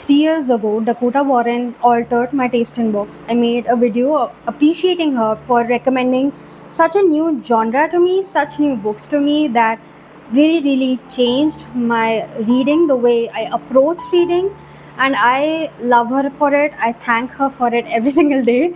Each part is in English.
3 years ago, Dakota Warren altered my taste in books. I made a video appreciating her for recommending such a new genre to me, such new books to me that really changed my reading, the way I approach reading. And I love her for it. I thank her for it every single day.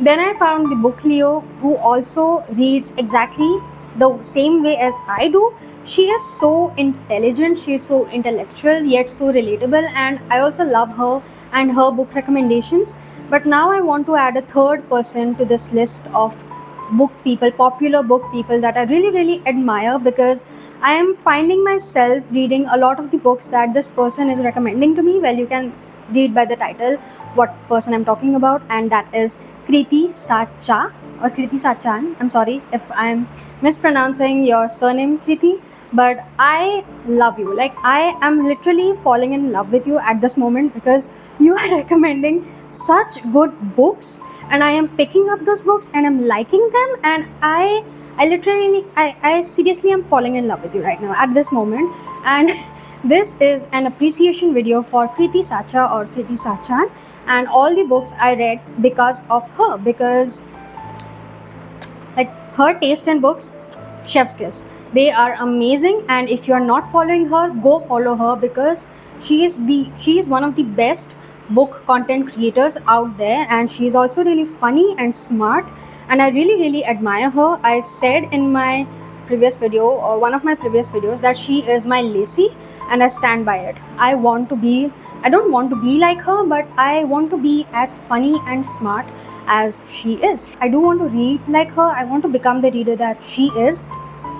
Then I found the book Leo, who also reads exactly the same way as I do. She is so intelligent, she is so intellectual, yet so relatable, and I also love her and her book recommendations. But now I want to add a third person to this list of book people, popular book people that I really admire, because I am finding myself reading a lot of the books that this person is recommending to me. Well, you can read by the title what person I'm talking about, and that is Kriti Sacha or Kriti Sachan. I'm sorry if I'm mispronouncing your surname, Kriti, but I love you. Like, I am literally falling in love with you at this moment because you are recommending such good books, and I am picking up those books and I'm liking them, and I seriously am falling in love with you right now at this moment. And this is an appreciation video for Kriti Sacha or Kriti Sachan and all the books I read because of her, because like her taste in books, chef's kiss. They are amazing, and if you are not following her, go follow her, because she is one of the best book content creators out there, and she is also really funny and smart, and I really admire her. I said in my previous video, or one of my previous videos, that she is my Lacey, and I stand by it. I don't want to be like her, but I want to be as funny and smart as she is. I do want to read like her. I want to become the reader that she is.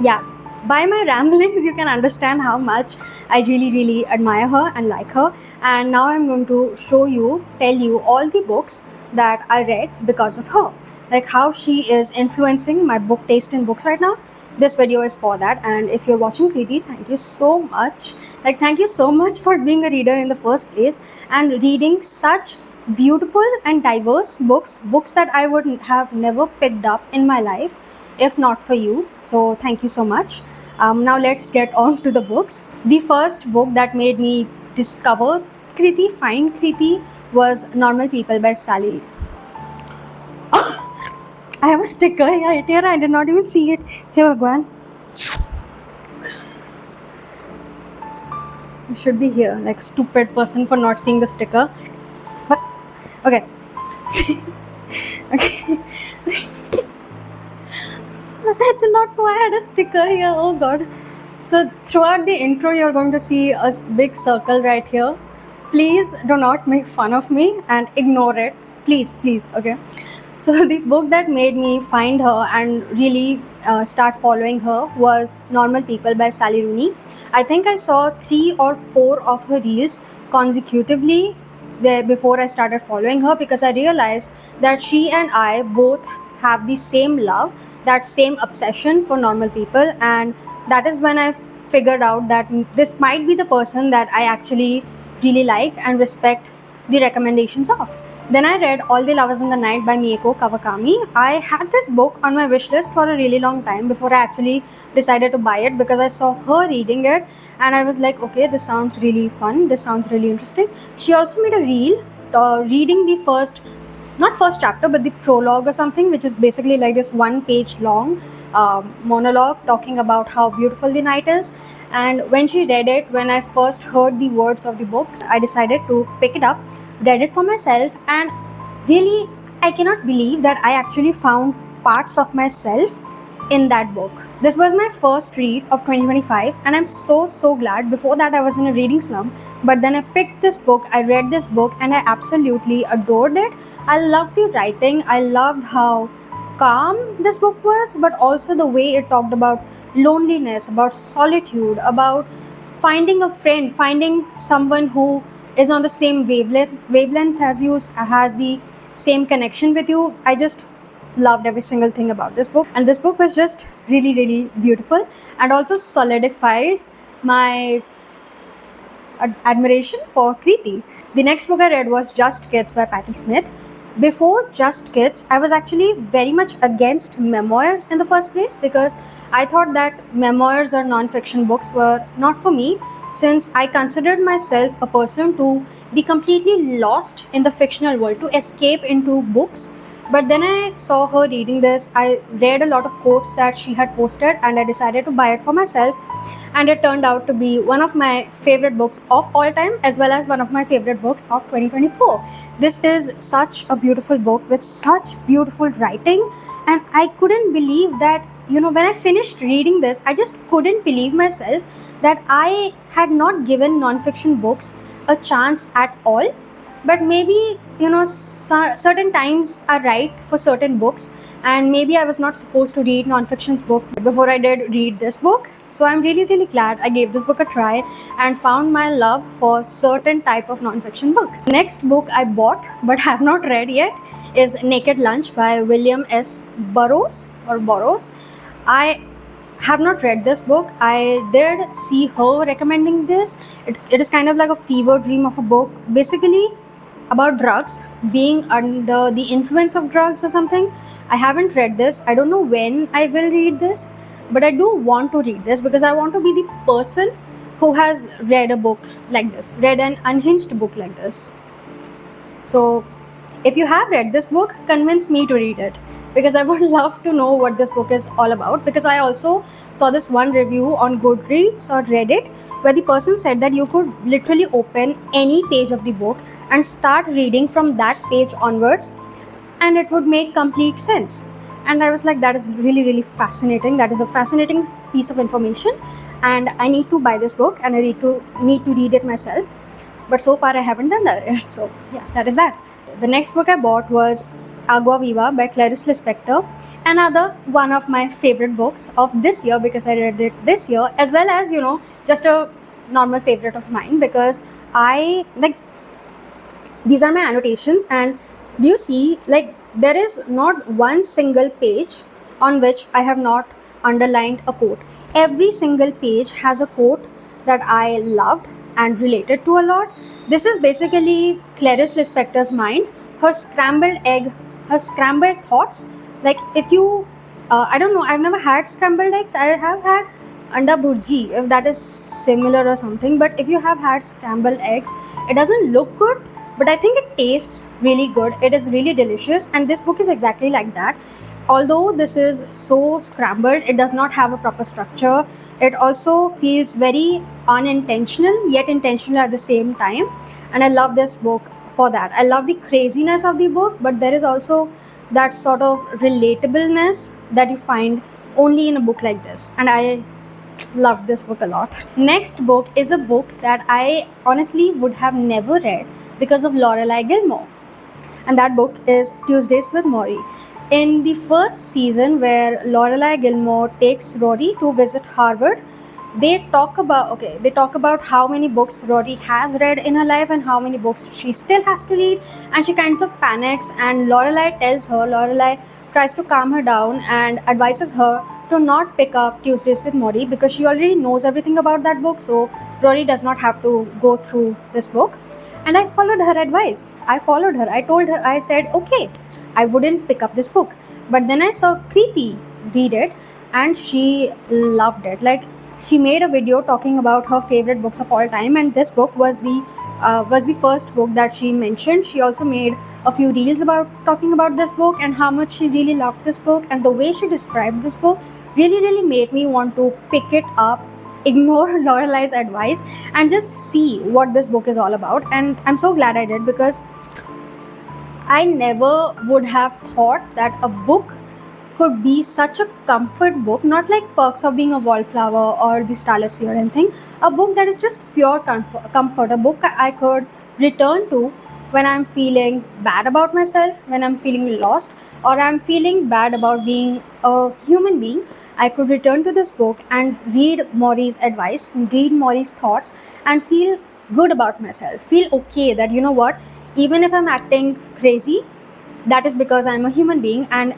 Yeah, by my ramblings, you can understand how much I really admire her and like her. And now I'm going to tell you all the books that I read because of her, like how she is influencing my book taste in books right now. This video is for that. And if you're watching, Kriti, thank you so much. Like, thank you so much for being a reader in the first place and reading such beautiful and diverse books that I would have never picked up in my life if not for you. So thank you so much. Now let's get on to the books. The first book that made me discover Kriti, find Kriti, was Normal People by Sally. I have a sticker right here. I did not even see it. Here, Bhagwan. It should be here. Like, stupid person for not seeing the sticker. But okay. Okay. I did not know I had a sticker here. Oh god. So throughout the intro, you're going to see a big circle right here. Please do not make fun of me and ignore it. Please. Okay. So the book that made me find her and really start following her was Normal People by Sally Rooney. I think I saw 3 or 4 of her reels consecutively there before I started following her, because I realized that she and I both have the same love, that same obsession for normal people, and that is when I figured out that this might be the person that I actually really like and respect the recommendations of. Then I read All the Lovers in the Night by Mieko Kawakami. I had this book on my wish list for a really long time before I actually decided to buy it, because I saw her reading it and I was like, okay, this sounds really fun, this sounds really interesting. She also made a reel reading the not first chapter, but the prologue or something, which is basically like this 1-page long monologue talking about how beautiful the night is. And when she read it, when I first heard the words of the books, I decided to pick it up, read it for myself, and really, I cannot believe that I actually found parts of myself in that book. This was my first read of 2025, and I'm so glad. Before that, I was in a reading slump, but then I picked this book, I read this book, and I absolutely adored it. I loved the writing, I loved how calm this book was, but also the way it talked about loneliness, about solitude, about finding a friend, finding someone who is on the same wavelength as you, has the same connection with you. I just loved every single thing about this book, and this book was just really beautiful and also solidified my admiration for Kriti. The next book I read was Just Kids by Patti Smith. Before Just Kids, I was actually very much against memoirs in the first place, because I thought that memoirs or non-fiction books were not for me. since I considered myself a person to be completely lost in the fictional world, to escape into books. But then I saw her reading this. I read a lot of quotes that she had posted, and I decided to buy it for myself. And it turned out to be one of my favorite books of all time, as well as one of my favorite books of 2024. This is such a beautiful book with such beautiful writing, and I couldn't believe that, when I finished reading this, I just couldn't believe myself that I had not given nonfiction books a chance at all. But maybe, certain times are right for certain books, and maybe I was not supposed to read nonfiction's book before I did read this book. So I'm really, really glad I gave this book a try and found my love for certain type of nonfiction books. Next book I bought but have not read yet is Naked Lunch by William S. Burroughs. I have not read this book. I did see her recommending this. It is kind of like a fever dream of a book, basically about drugs, being under the influence of drugs or something. I haven't read this. I don't know when I will read this, but I do want to read this because I want to be the person who has read a book like this, read an unhinged book like this. So, if you have read this book, convince me to read it because I would love to know what this book is all about. Because I also saw this one review on Goodreads or Reddit where the person said that you could literally open any page of the book and start reading from that page onwards, and it would make complete sense. And I was like, that is really, really fascinating. That is a fascinating piece of information, and I need to buy this book and I need to read it myself. But so far I haven't done that yet. So yeah, that is that. The next book I bought was Agua Viva by Clarice Lispector, another one of my favorite books of this year because I read it this year, as well as, just a normal favorite of mine because I like, these are my annotations, and do you see, like, there is not one single page on which I have not underlined a quote. Every single page has a quote that I loved and related to a lot. This is basically Clarice Lispector's mind, her scrambled egg, her scrambled thoughts. Like, if you, I don't know, I've never had scrambled eggs. I have had anda burji, if that is similar or something. But if you have had scrambled eggs, it doesn't look good, but I think it tastes really good. It is really delicious, and this book is exactly like that. Although this is so scrambled, it does not have a proper structure. It also feels very unintentional yet intentional at the same time, and I love this book for that. I love the craziness of the book, but there is also that sort of relatableness that you find only in a book like this, and I loved this book a lot. Next book is a book that I honestly would have never read because of Lorelai Gilmore, and that book is Tuesdays with Morrie. In the first season, where Lorelai Gilmore takes Rory to visit Harvard, they talk about how many books Rory has read in her life and how many books she still has to read, and she kinds of panics, and Lorelai tries to calm her down and advises her to not pick up Tuesdays with Morrie because she already knows everything about that book, so Rory does not have to go through this book. And I followed her advice. I followed her. I told her, I said, okay, I wouldn't pick up this book. But then I saw Kriti read it and she loved it. Like, she made a video talking about her favorite books of all time, and this book was the first book that she mentioned. She also made a few reels about talking about this book and how much she really loved this book, and the way she described this book really, really made me want to pick it up, ignore Lorelai's advice, and just see what this book is all about. And I'm so glad I did because I never would have thought that a book could be such a comfort book, not like Perks of Being a Wallflower or The Starless Sea or anything. A book that is just pure comfort, a book I could return to when I'm feeling bad about myself, when I'm feeling lost, or I'm feeling bad about being a human being. I could return to this book and read Morrie's advice, read Morrie's thoughts, and feel good about myself. Feel okay that, you know what, even if I'm acting crazy, that is because I'm a human being and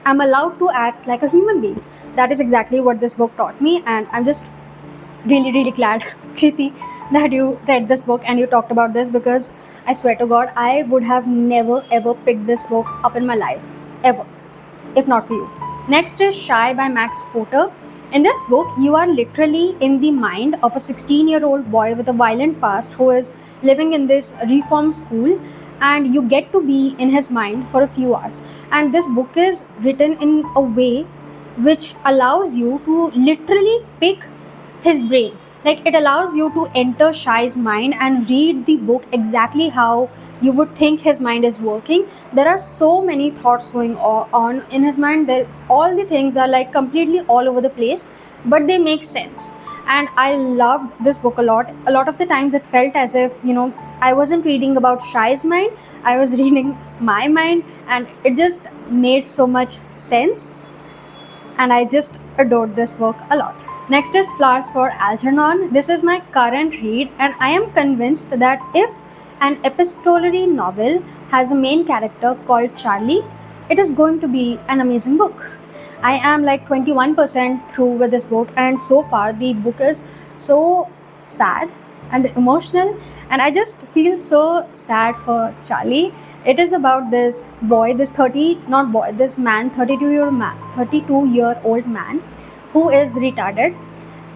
I'm allowed to act like a human being. That is exactly what this book taught me, and I'm just really, really glad, Kriti, that you read this book and you talked about this, because I swear to God, I would have never ever picked this book up in my life, ever, if not for you. Next is Shy by Max Porter. In this book, you are literally in the mind of a 16-year-old boy with a violent past who is living in this reform school, and you get to be in his mind for a few hours. And this book is written in a way which allows you to literally pick his brain. Like, it allows you to enter Shy's mind and read the book exactly how you would think his mind is working. There are so many thoughts going on in his mind. There, all the things are like completely all over the place, but they make sense. And I loved this book a lot. A lot of the times it felt as if, I wasn't reading about Shy's mind, I was reading my mind, and it just made so much sense, and I just adored this book a lot. Next is Flowers for Algernon. This is my current read, and I am convinced that if an epistolary novel has a main character called Charlie, it is going to be an amazing book. I am like 21% through with this book, and so far the book is so sad and emotional, and I just feel so sad for Charlie. It is about this boy, this 30 not boy, this man, 32-year-old man who is retarded.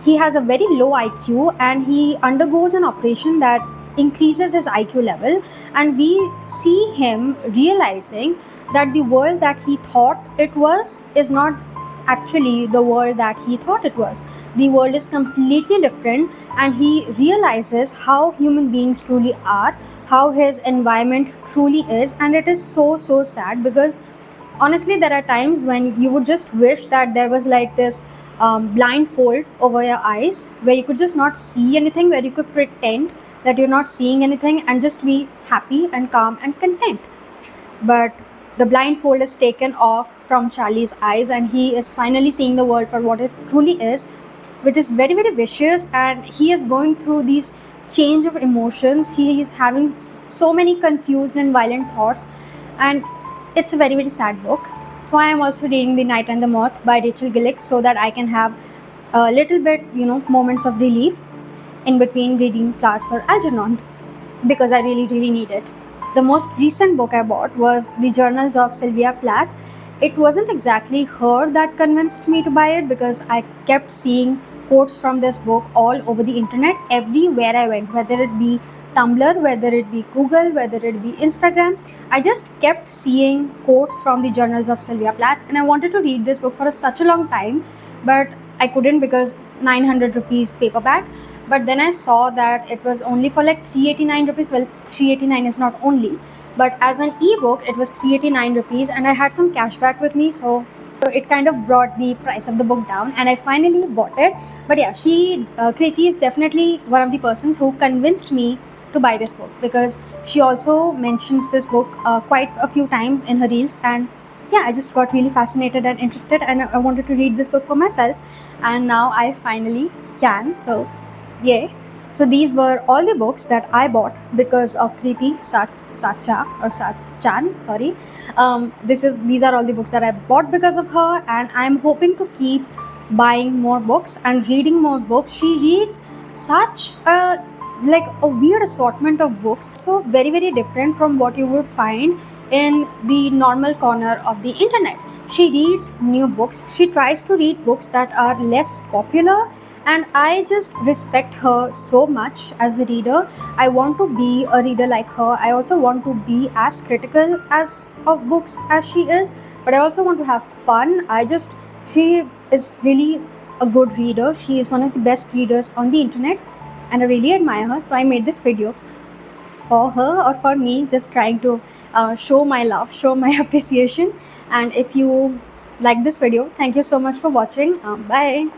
He has a very low IQ, and he undergoes an operation that increases his IQ level, and we see him realizing that the world that he thought it was is not actually the world that he thought it was. The world is completely different, and he realizes how human beings truly are, how his environment truly is, and it is so sad because honestly, there are times when you would just wish that there was like this blindfold over your eyes where you could just not see anything, where you could pretend that you're not seeing anything and just be happy and calm and content. But the blindfold is taken off from Charlie's eyes, and he is finally seeing the world for what it truly is, which is very, very vicious. And he is going through these change of emotions. He is having so many confused and violent thoughts, and it's a very, very sad book. So I am also reading The Night and the Moth by Rachel Gillick so that I can have a little bit, moments of relief in between reading Flowers for Algernon, because I really, really need it. The most recent book I bought was The Journals of Sylvia Plath. It wasn't exactly her that convinced me to buy it, because I kept seeing quotes from this book all over the internet everywhere I went, whether it be Tumblr, whether it be Google, whether it be Instagram. I just kept seeing quotes from The Journals of Sylvia Plath, and I wanted to read this book for such a long time, but I couldn't because 900 rupees paperback. But then I saw that it was only for like 389 rupees. Well, 389 is not only, but as an ebook it was 389 rupees, and I had some cashback with me, so it kind of brought the price of the book down, and I finally bought it. But yeah, Kriti is definitely one of the persons who convinced me to buy this book, because she also mentions this book quite a few times in her reels, and yeah, I just got really fascinated and interested, and I wanted to read this book for myself, and now I finally can. So yay. So these were all the books that I bought because of Kriti Sachan. Sorry. These are all the books that I bought because of her, and I'm hoping to keep buying more books and reading more books. She reads such a weird assortment of books, so very, very different from what you would find in the normal corner of the internet. She reads new books. She tries to read books that are less popular, and I just respect her so much as a reader. I want to be a reader like her. I also want to be as critical as of books as she is, but I also want to have fun. She is really a good reader. She is one of the best readers on the internet, and I really admire her. So I made this video for her, or for me, just trying to show my love, show my appreciation. And if you like this video, thank you so much for watching. Bye.